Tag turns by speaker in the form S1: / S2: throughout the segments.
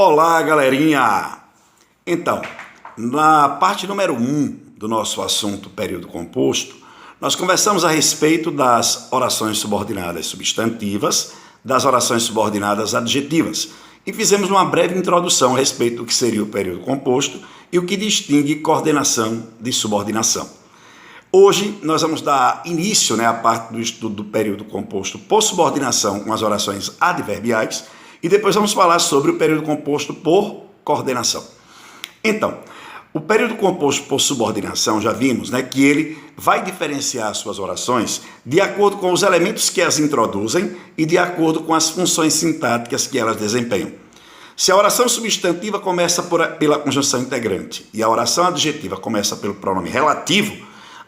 S1: Olá, galerinha! Então, na parte número 1 do nosso assunto período composto, nós conversamos a respeito das orações subordinadas substantivas, das orações subordinadas adjetivas e fizemos uma breve introdução a respeito do que seria o período composto e o que distingue coordenação de subordinação. Hoje nós vamos dar início à parte do estudo do período composto por subordinação com as orações adverbiais e depois vamos falar sobre o período composto por coordenação. Então, o período composto por subordinação, já vimos que ele vai diferenciar suas orações de acordo com os elementos que as introduzem e de acordo com as funções sintáticas que elas desempenham. Se a oração substantiva começa pela conjunção integrante e a oração adjetiva começa pelo pronome relativo,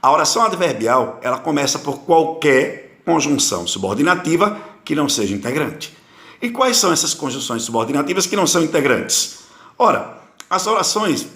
S1: a oração adverbial ela começa por qualquer conjunção subordinativa que não seja integrante. E quais são essas conjunções subordinativas que não são integrantes? Ora, as orações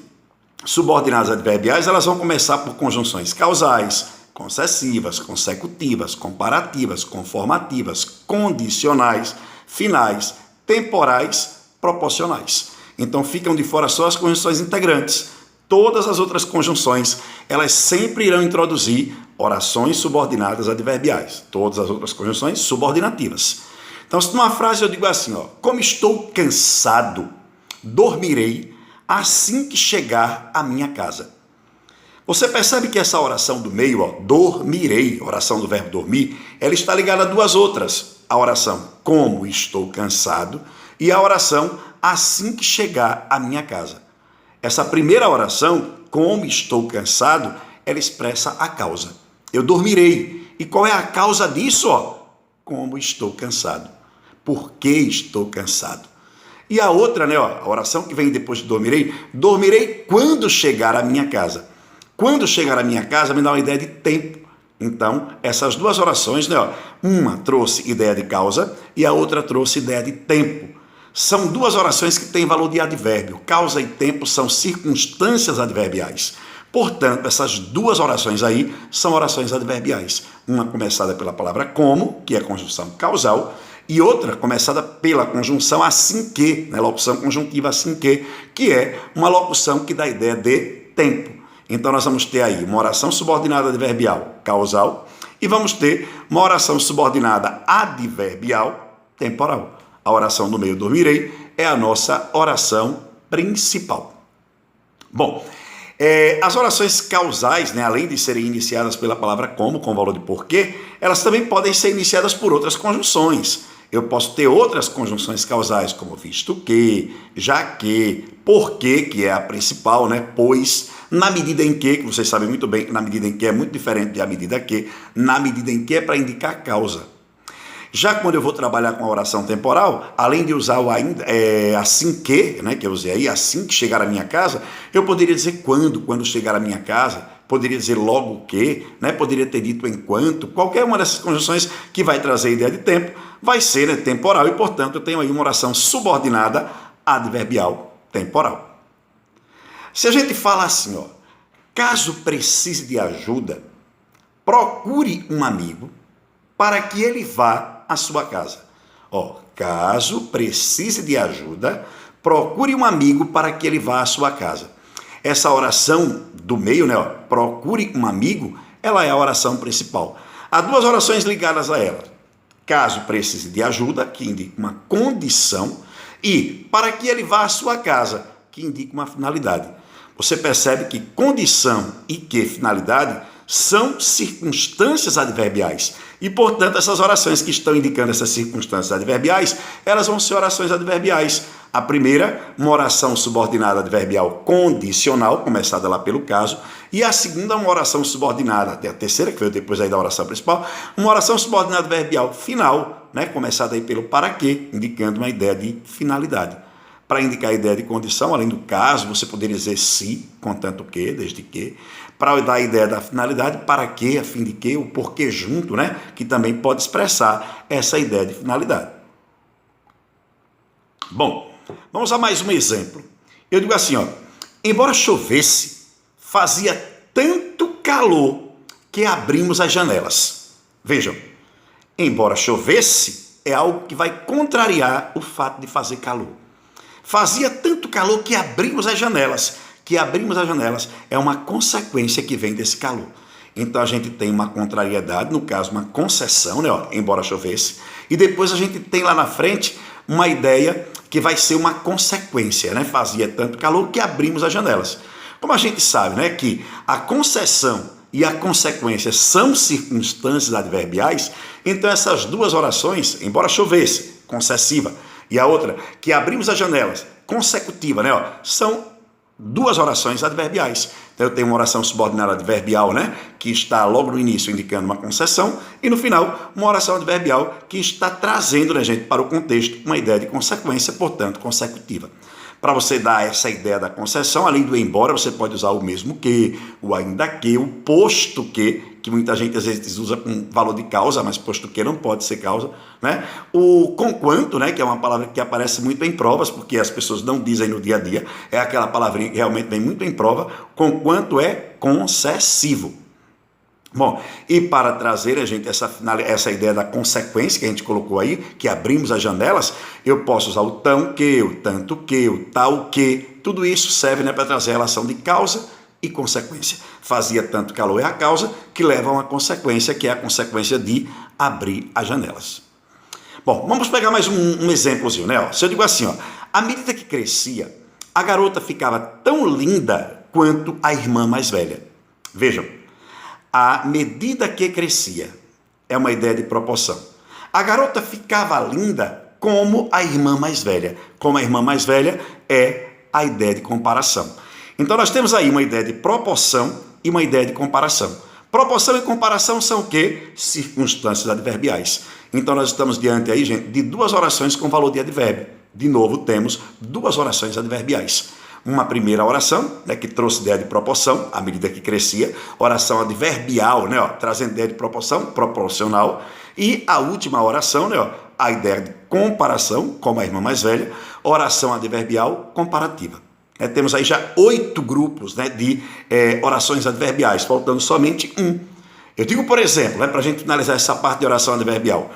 S1: subordinadas adverbiais elas vão começar por conjunções causais, concessivas, consecutivas, comparativas, conformativas, condicionais, finais, temporais, proporcionais. Então ficam de fora só as conjunções integrantes. Todas as outras conjunções, elas sempre irão introduzir orações subordinadas adverbiais. Todas as outras conjunções subordinativas. Então, se numa frase eu digo assim, como estou cansado, dormirei assim que chegar à minha casa. Você percebe que essa oração do meio, dormirei, oração do verbo dormir, ela está ligada a duas outras. A oração como estou cansado e a oração assim que chegar à minha casa. Essa primeira oração, como estou cansado, ela expressa a causa. Eu dormirei. E qual é a causa disso? Como estou cansado. Por que estou cansado? E a outra, a oração que vem depois de dormirei, dormirei quando chegar à minha casa. Quando chegar à minha casa me dá uma ideia de tempo. Então, essas duas orações, uma trouxe ideia de causa e a outra trouxe ideia de tempo. São duas orações que têm valor de advérbio. Causa e tempo são circunstâncias adverbiais. Portanto, essas duas orações aí são orações adverbiais. Uma começada pela palavra como, que é a conjunção causal, e outra começada pela conjunção assim que, locução conjuntiva assim que é uma locução que dá a ideia de tempo. Então, nós vamos ter aí uma oração subordinada adverbial causal e vamos ter uma oração subordinada adverbial temporal. A oração do meio, dormirei, é a nossa oração principal. Bom, as orações causais, além de serem iniciadas pela palavra como, com valor de porquê, elas também podem ser iniciadas por outras conjunções. Eu posso ter outras conjunções causais, como visto que, já que, porque, que é a principal, pois, na medida em que vocês sabem muito bem que na medida em que é muito diferente de a medida que, na medida em que é para indicar causa. Já quando eu vou trabalhar com a oração temporal, além de usar o ainda, assim que eu usei aí, assim que chegar à minha casa, eu poderia dizer quando chegar à minha casa, poderia dizer logo que, poderia ter dito enquanto, qualquer uma dessas conjunções que vai trazer a ideia de tempo, vai ser temporal e, portanto, eu tenho aí uma oração subordinada adverbial temporal. Se a gente fala assim, caso precise de ajuda, procure um amigo para que ele vá à sua casa. Caso precise de ajuda, procure um amigo para que ele vá à sua casa. Essa oração do meio, procure um amigo, ela é a oração principal. Há duas orações ligadas a ela. Caso precise de ajuda, que indica uma condição, e para que ele vá à sua casa, que indica uma finalidade. Você percebe que condição e que finalidade são circunstâncias adverbiais. E, portanto, essas orações que estão indicando essas circunstâncias adverbiais, elas vão ser orações adverbiais. A primeira, uma oração subordinada adverbial condicional, começada lá pelo caso, e a segunda, uma oração subordinada, até a terceira, que veio depois aí da oração principal, uma oração subordinada adverbial final, começada aí pelo para que, indicando uma ideia de finalidade. Para indicar a ideia de condição, além do caso, você poderia dizer se, contanto que, desde que. Para dar a ideia da finalidade, para que, a fim de que, o porquê junto, que também pode expressar essa ideia de finalidade. Bom, vamos a mais um exemplo. Eu digo assim, embora chovesse, fazia tanto calor que abrimos as janelas. Vejam, embora chovesse, é algo que vai contrariar o fato de fazer calor. Fazia tanto calor que abrimos as janelas. Que abrimos as janelas é uma consequência que vem desse calor. Então a gente tem uma contrariedade, no caso uma concessão, né, ó, embora chovesse, e depois a gente tem lá na frente uma ideia que vai ser uma consequência, né? Fazia tanto calor que abrimos as janelas. Como a gente sabe, né, que a concessão e a consequência são circunstâncias adverbiais, então essas duas orações, embora chovesse, concessiva, e a outra, que abrimos as janelas, consecutiva, né, ó, são duas orações adverbiais. Então eu tenho uma oração subordinada adverbial, né, que está logo no início indicando uma concessão, e no final uma oração adverbial que está trazendo, né, gente, para o contexto uma ideia de consequência, portanto consecutiva. Para você dar essa ideia da concessão, além do embora, você pode usar o mesmo que, o ainda que, o posto que muita gente às vezes usa com valor de causa, mas posto que não pode ser causa, né? O conquanto, né, que é uma palavra que aparece muito em provas, porque as pessoas não dizem no dia a dia, é aquela palavrinha que realmente vem muito em prova, conquanto é concessivo. Bom, e para trazer a gente essa ideia da consequência que a gente colocou aí, que abrimos as janelas, eu posso usar o tão que, o tanto que, o tal que, tudo isso serve, né, para trazer a relação de causa e consequência. Fazia tanto calor é a causa que leva a uma consequência, que é a consequência de abrir as janelas. Bom, vamos pegar mais um exemplozinho, né? Se eu digo assim, ó, à medida que crescia, a garota ficava tão linda quanto a irmã mais velha. Vejam, à medida que crescia, é uma ideia de proporção. A garota ficava linda como a irmã mais velha. Como a irmã mais velha é a ideia de comparação. Então nós temos aí uma ideia de proporção e uma ideia de comparação. Proporção e comparação são o quê? Circunstâncias adverbiais. Então nós estamos diante aí, gente, de duas orações com valor de advérbio. De novo, temos duas orações adverbiais. Uma primeira oração, né, que trouxe ideia de proporção, à medida que crescia, oração adverbial, né, ó, trazendo ideia de proporção, proporcional, e a última oração, né, ó, a ideia de comparação, como a irmã mais velha, oração adverbial comparativa. Temos aí já 8 grupos, né, de orações adverbiais, faltando somente um. Eu digo, por exemplo, né, para a gente finalizar essa parte de oração adverbial,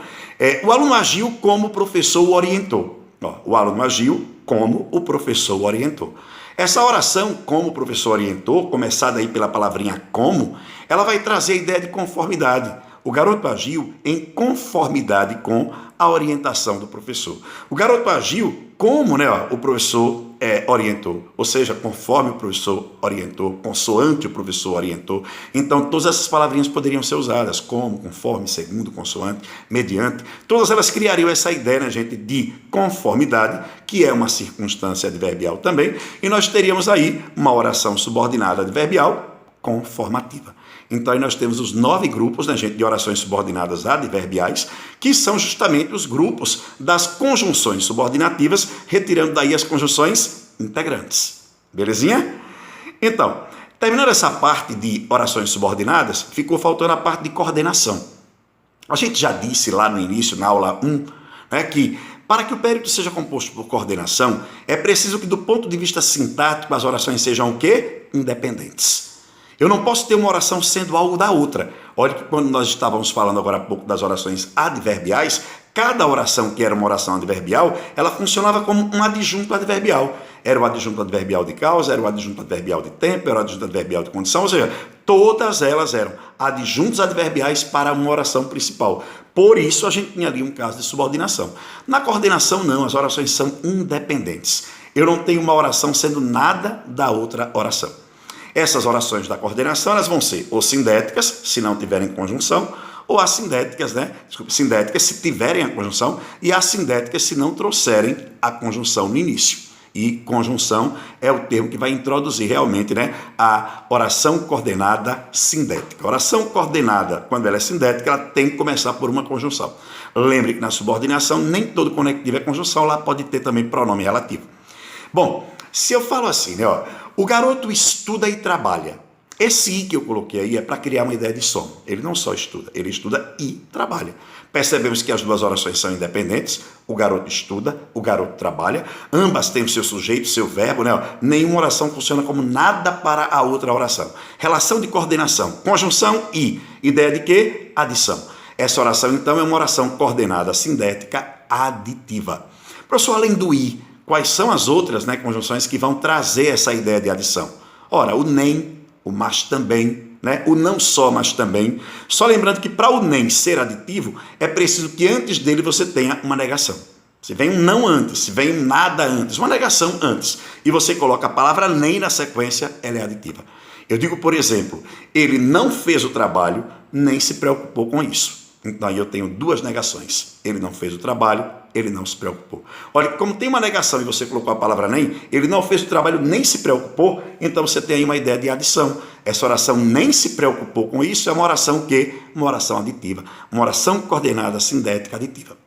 S1: o aluno agiu como o professor o orientou. Ó, o aluno agiu como o professor o orientou. Essa oração, como o professor orientou, começada aí pela palavrinha como, ela vai trazer a ideia de conformidade. O garoto agiu em conformidade com a orientação do professor. O garoto agiu como, né, ó, o professor orientou, ou seja, conforme o professor orientou, consoante o professor orientou. Então, todas essas palavrinhas poderiam ser usadas, como, conforme, segundo, consoante, mediante. Todas elas criariam essa ideia, né, gente, de conformidade, que é uma circunstância adverbial também, e nós teríamos aí uma oração subordinada adverbial conformativa. Então, aí nós temos os 9 grupos, né, gente, de orações subordinadas adverbiais, que são justamente os grupos das conjunções subordinativas, retirando daí as conjunções integrantes. Belezinha? Então, terminando essa parte de orações subordinadas, ficou faltando a parte de coordenação. A gente já disse lá no início, na aula 1, né, que para que o período seja composto por coordenação, é preciso que, do ponto de vista sintático, as orações sejam o quê? Independentes. Eu não posso ter uma oração sendo algo da outra. Olha que quando nós estávamos falando agora há pouco das orações adverbiais, cada oração que era uma oração adverbial, ela funcionava como um adjunto adverbial. Era o adjunto adverbial de causa, era o adjunto adverbial de tempo, era o adjunto adverbial de condição, ou seja, todas elas eram adjuntos adverbiais para uma oração principal. Por isso a gente tinha ali um caso de subordinação. Na coordenação não, as orações são independentes. Eu não tenho uma oração sendo nada da outra oração. Essas orações da coordenação, elas vão ser ou sindéticas, se não tiverem conjunção, ou assindéticas, né? Sindéticas se tiverem a conjunção, e assindéticas se não trouxerem a conjunção no início. E conjunção é o termo que vai introduzir realmente, né, a oração coordenada sindética. A oração coordenada, quando ela é sindética, ela tem que começar por uma conjunção. Lembre que na subordinação, nem todo conectivo é conjunção, lá pode ter também pronome relativo. Bom, se eu falo assim, né, ó, o garoto estuda e trabalha. Esse i que eu coloquei aí é para criar uma ideia de soma. Ele não só estuda, ele estuda e trabalha. Percebemos que as duas orações são independentes. O garoto estuda, o garoto trabalha. Ambas têm o seu sujeito, seu verbo, né? Nenhuma oração funciona como nada para a outra oração. Relação de coordenação, conjunção e. Ideia de quê? Adição. Essa oração, então, é uma oração coordenada sindética aditiva. Professor, além do i, quais são as outras, né, conjunções que vão trazer essa ideia de adição? Ora, o nem, o mas também, né, o não só, mas também. Só lembrando que para o nem ser aditivo, é preciso que antes dele você tenha uma negação. Se vem um não antes, se vem um nada antes, uma negação antes, e você coloca a palavra nem na sequência, ela é aditiva. Eu digo, por exemplo, ele não fez o trabalho, nem se preocupou com isso. Então aí eu tenho duas negações. Ele não fez o trabalho, ele não se preocupou. Olha, como tem uma negação e você colocou a palavra nem, ele não fez o trabalho, nem se preocupou, então você tem aí uma ideia de adição. Essa oração nem se preocupou com isso é uma oração o quê? Uma oração aditiva. Uma oração coordenada sindética aditiva.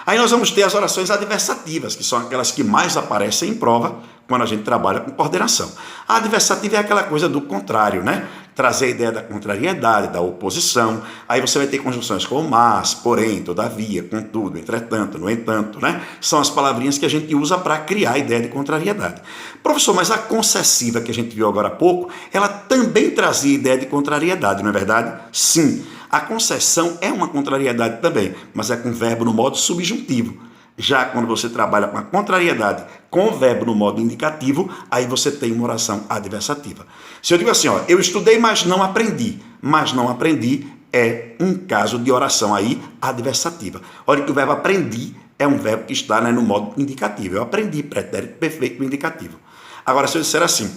S1: Aí nós vamos ter as orações adversativas, que são aquelas que mais aparecem em prova quando a gente trabalha com coordenação. A adversativa é aquela coisa do contrário, né? Trazer a ideia da contrariedade, da oposição. Aí você vai ter conjunções como mas, porém, todavia, contudo, entretanto, no entanto, né? São as palavrinhas que a gente usa para criar a ideia de contrariedade. Professor, mas a concessiva que a gente viu agora há pouco, ela também trazia ideia de contrariedade, não é verdade? Sim. A concessão é uma contrariedade também, mas é com verbo no modo subjuntivo. Já quando você trabalha com a contrariedade com o verbo no modo indicativo, aí você tem uma oração adversativa. Se eu digo assim, ó, eu estudei, mas não aprendi. Mas não aprendi é um caso de oração aí adversativa. Olha que o verbo aprendi é um verbo que está, né, no modo indicativo. Eu aprendi, pretérito perfeito indicativo. Agora, se eu disser assim,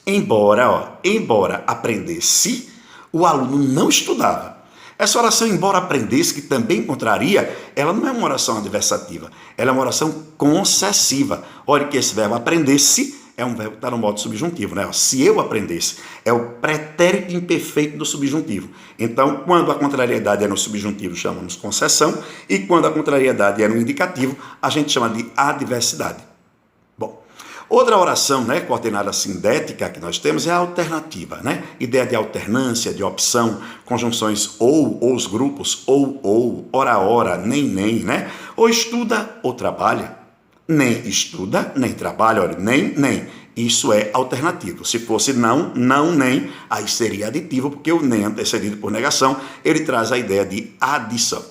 S1: embora aprendesse, o aluno não estudava. Essa oração, embora aprendesse, que também contraria, ela não é uma oração adversativa, ela é uma oração concessiva. Olha que esse verbo aprendesse é um verbo que está no modo subjuntivo, né? Se eu aprendesse, é o pretérito imperfeito do subjuntivo. Então, quando a contrariedade é no subjuntivo, chamamos concessão, e quando a contrariedade é no indicativo, a gente chama de adversidade. Bom, outra oração, né, coordenada sindética que nós temos é a alternativa, né? Ideia de alternância, de opção, conjunções ou os grupos ou, ora, nem, né? Ou estuda ou trabalha. Nem estuda, nem trabalha, olha, nem. Isso é alternativo. Se fosse não, nem, aí seria aditivo, porque o nem antecedido por negação, ele traz a ideia de adição.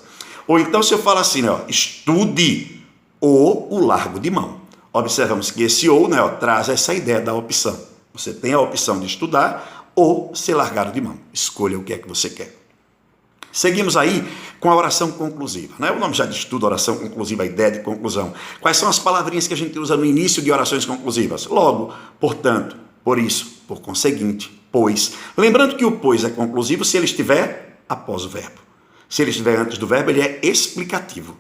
S1: Ou então se eu falo assim, né, ó, estude ou o largo de mão. Observamos que esse ou, né, ó, traz essa ideia da opção. Você tem a opção de estudar ou ser largado de mão. Escolha o que é que você quer. Seguimos aí com a oração conclusiva, né? O nome já diz tudo, oração conclusiva, a ideia de conclusão. Quais são as palavrinhas que a gente usa no início de orações conclusivas? Logo, portanto, por isso, por conseguinte, pois. Lembrando que o pois é conclusivo se ele estiver após o verbo. Se ele estiver antes do verbo, ele é explicativo.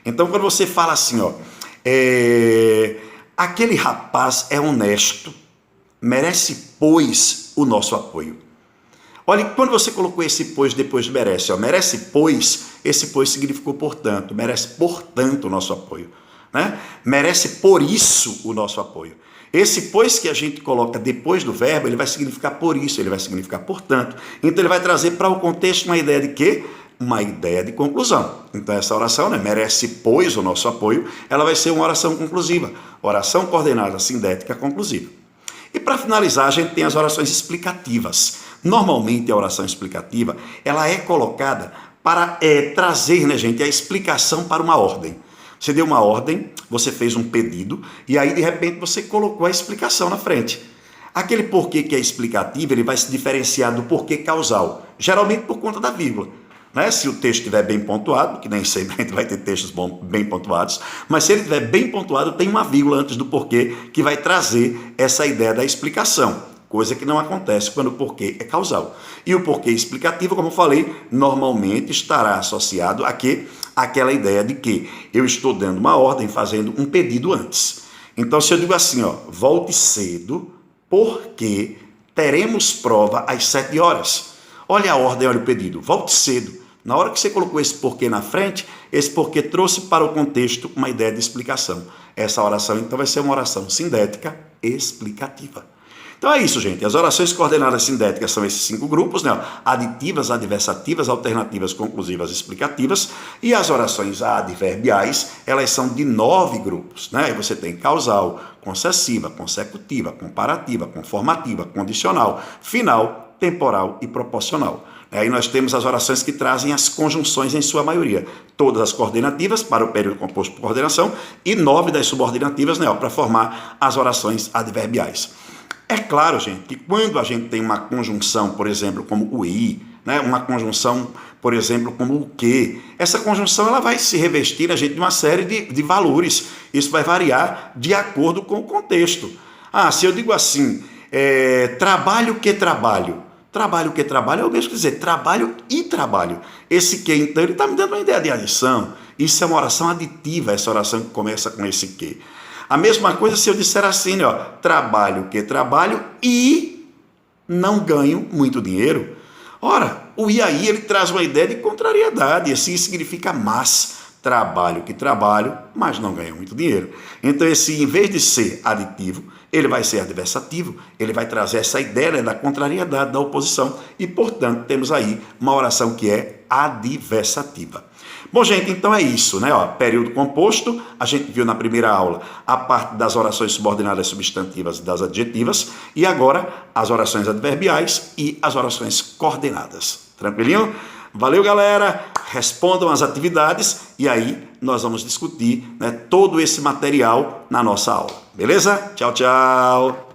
S1: Então, quando você fala assim, ó, aquele rapaz é honesto, merece, pois, o nosso apoio. Olha, quando você colocou esse pois depois de merece, ó, merece, pois, esse pois significou portanto, merece, portanto, o nosso apoio, né? Merece, por isso, o nosso apoio. Esse pois que a gente coloca depois do verbo, ele vai significar por isso, ele vai significar portanto. Então, ele vai trazer para o contexto uma ideia de quê? Uma ideia de conclusão. Então, essa oração, né, merece, pois, o nosso apoio, ela vai ser uma oração conclusiva, oração coordenada sindética conclusiva. E para finalizar, a gente tem as orações explicativas. Normalmente a oração explicativa, ela é colocada para trazer, né, gente, a explicação para uma ordem. Você deu uma ordem, você fez um pedido, e aí de repente você colocou a explicação na frente. Aquele porquê que é explicativo, ele vai se diferenciar do porquê causal, geralmente por conta da vírgula. Né? Se o texto estiver bem pontuado, que nem sempre a gente vai ter textos bem pontuados, mas se ele estiver bem pontuado, tem uma vírgula antes do porquê que vai trazer essa ideia da explicação, coisa que não acontece quando o porquê é causal. E o porquê explicativo, como eu falei, normalmente estará associado a quê? Aquela ideia de que eu estou dando uma ordem, fazendo um pedido antes. Então, se eu digo assim, ó, volte cedo, porque teremos prova às 7 horas. Olha a ordem, olha o pedido, volte cedo. Na hora que você colocou esse porquê na frente, esse porquê trouxe para o contexto uma ideia de explicação. Essa oração, então, vai ser uma oração sindética explicativa. Então é isso, gente. As orações coordenadas sindéticas são esses 5 grupos, né? Aditivas, adversativas, alternativas, conclusivas, explicativas. E as orações adverbiais, elas são de 9 grupos, né? E você tem causal, concessiva, consecutiva, comparativa, conformativa, condicional, final, temporal e proporcional. Aí nós temos as orações que trazem as conjunções em sua maioria. Todas as coordenativas para o período composto por coordenação e 9 das subordinativas, né, para formar as orações adverbiais. É claro, gente, que quando a gente tem uma conjunção, por exemplo, como o i, né, uma conjunção, por exemplo, como o que, essa conjunção ela vai se revestir, a gente, de uma série de valores. Isso vai variar de acordo com o contexto. Se eu digo assim, trabalho que trabalho. Trabalho que trabalho é o mesmo que dizer trabalho e trabalho. Esse que, então, ele está me dando uma ideia de adição. Isso é uma oração aditiva, essa oração que começa com esse que. A mesma coisa se eu disser assim, ó, trabalho que trabalho e não ganho muito dinheiro. Ora, o e aí ele traz uma ideia de contrariedade, assim significa mas. Trabalho que trabalho, mas não ganho muito dinheiro. Então, esse, em vez de ser aditivo, ele vai ser adversativo, ele vai trazer essa ideia, né, da contrariedade, da oposição, e, portanto, temos aí uma oração que é adversativa. Bom, gente, então é isso, né? Período composto, a gente viu na primeira aula a parte das orações subordinadas substantivas e das adjetivas, e agora as orações adverbiais e as orações coordenadas. Tranquilinho? Valeu, galera! Respondam as atividades e aí nós vamos discutir, né, todo esse material na nossa aula. Beleza? Tchau, tchau!